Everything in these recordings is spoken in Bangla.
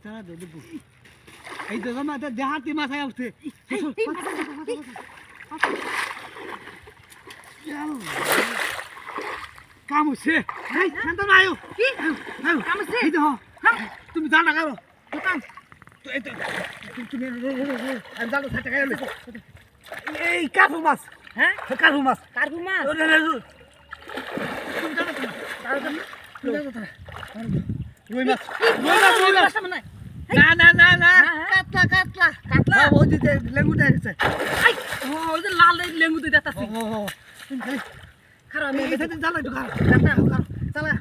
চালা দে দেবো এই তো জমা দেহাতি মাথায় উঠছে কাম হচ্ছে শান্ত না আয়ো কি কাম হচ্ছে এই তো তুমি জানা কারো দোকান তো এই তো তুমি আমি জানো 60 টাকা এলো এই কাফু মাছ হ্যাঁ কাফু মাছ কার্পু মাছ তুমি জানো রুই মাছ রুই মাছ মানে না কাতলা কাতলা কাতলা ওই যে লেঙ্গু দেয়া গেছে আই ওই যে লাল লেঙ্গু দিয়ে দেখতাছি তুমি খালি খারাপ আমি এই সাথে জ্বালা একটু খারাপ চালা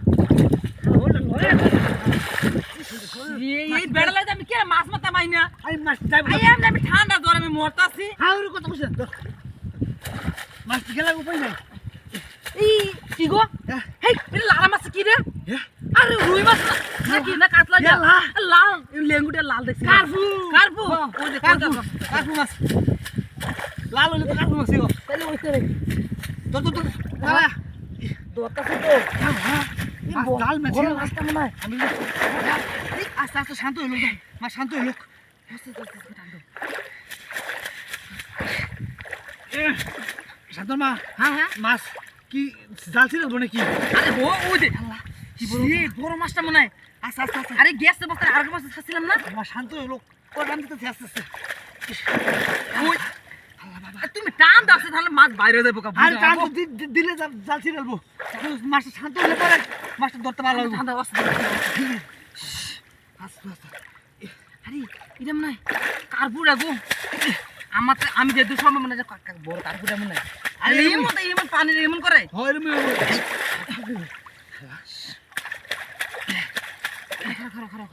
এই বেড়ালে আমি কি মাছ মাথা পাই না আমি মাছ যাইব আমি ঠান্ডা গরমে মরতাছি হাউর কত কইছেন মাছ গেলা উপায় নাই এই কি গো হেই এটা লাল মাছ কি রে আরে রুই মাছ নাকি না কাতলা যা লাল লেঙ্গুটা লাল দেখছি কার্পু কার্পু ওই যে কাকু মাছ লাল হইলে তো কাকু মাছ গো তাহলে ওই করে তো চালা দোকাছে তো ডাল মাছ বড় মাছটা মনে হয় আমি আস্তে আস্তে শান্ত হইল মা শান্ত হইল শান্ত মা হ্যাঁ মাছ কি জাল ছিল নাকি আরে ওই যে কি বড় মাছটা মনে হয় আস্তে আস্তে আস্তে আরে গ্যাস বস্তা আর মাছ খাচ্ছিলাম না মা শান্ত হইল কোরআন দিতে আস্তে আস্তে ওই তুমি টান দাও তাহলে মাছ বাইরে যাবো আর টান দিলে জাল ছিড়ালবো মাছটা শান্ত হলে পরে মাছটা ধরতে ভালো লাগবে ঠান্ডা আস্তে আস্তে আস্তে আরে এটা মনে হয় কার্পুরা গো আমি যে দুশো মনে হয় বড় কার্পুরা মনে হয় আরে এমন পানির এমন করে হয় রে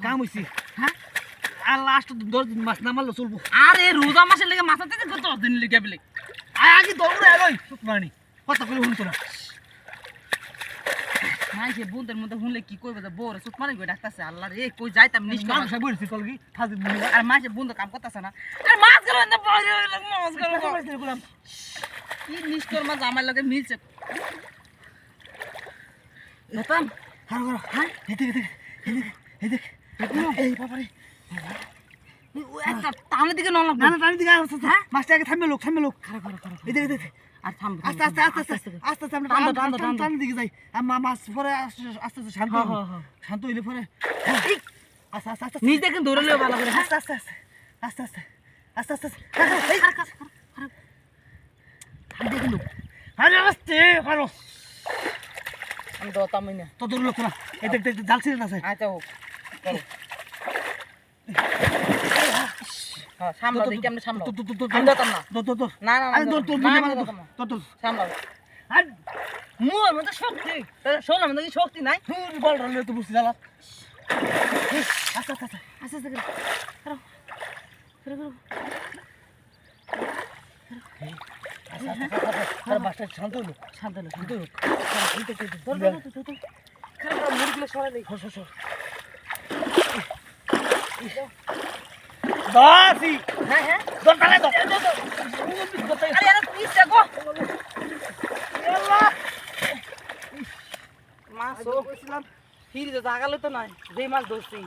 কাম হইছে হ্যাঁ আর লাস্ট 10 দিন মাছ না মারলে চলবো আরে রোজা মাসের লেগে মাছ আনতে 10 দিন লেগে বলে আগে দৌড়ে এলোই শুকমানি কথা কই হুন তোরা নাই যে বুনদের মধ্যে হুনলে কি কইবে বড় সুতমানি গই ডাকতাছে আল্লাহ রে কই যাইতাম নিষ্কাম মানুষ বলছি তলগি ফাজিল মনে আর মাঝে বুন কাম করতেছে না আর মাছ গেল না বাইরে মাছ গেল করলাম কি নিষ্কর মাছ আমার লগে মিলছে নতাম খারো খারো হ্যাঁ এদিকে এই বাবারে একটা টানের দিকে নলাম না টানি দিকে আসছে হ্যাঁ মাছটা আগে থামবে লোক খারাপ এদিকে আর থাম আস্তে আমরা টান দিকে যাই মাছ পরে আস্তে শান্ত হইলে পরে আস্তে নিজ দেখেন দৌড়লেও ভালো করে হ্যাঁ আস্তে দেখেন আরে আস্তে খারো আমি দতাম না তো দৌড় লোক না এই দেখ জাল ছিড়ে না আচ্ছা ও হ্যাঁ সামলা দেখি আমরা সামলা আমি দতাম না না আরে দৌড় সামলা আর মোর মধ্যে শক্তি শোনা মধ্যে শক্তি নাই বল রলে তো বুঝছি জালা আস্তে আর বাসটা শান্ত হলো খারাপ মুরগুলো সরাই নেই দাসি হ্যাঁ দর তালে দর আরে আরে প্লিজ দেখো আল্লাহ মাছ ও কইছিলাম ফিরে জায়গা লইতো না যেই মাছ ধরছি